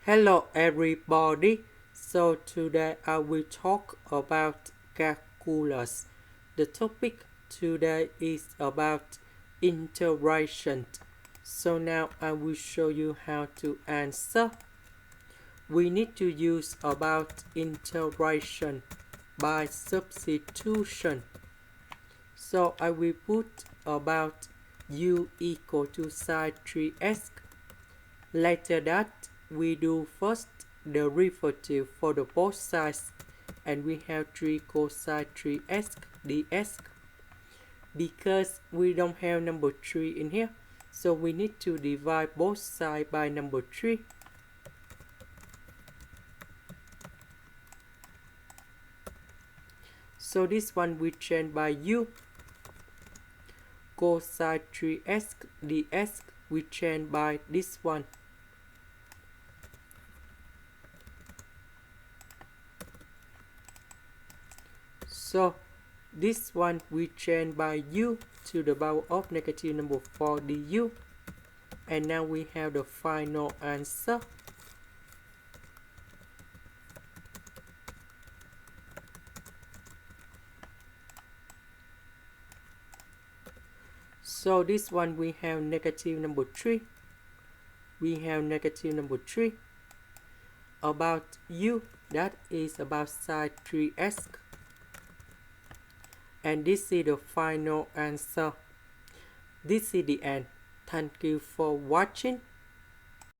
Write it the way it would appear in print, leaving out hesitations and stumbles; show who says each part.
Speaker 1: Hello everybody. So today I will talk about calculus. The topic today is about integration. So now I will show you how to answer. We need to use about integration by substitution. So I will put about u equal to sine 3x. Later that we do first derivative for the both sides, and we have 3 cosine 3x dx. Because we don't have number 3 in here, so we need to divide both sides by number 3. So this one we change by u. Cosine 3x dx we change by this one. So this one we change by u to the power of negative number 4 du. And now we have the final answer. So this one we have negative number 3. We have negative number 3. About u, that is about sine 3x. And this is the final answer. This is the end. Thank you for watching.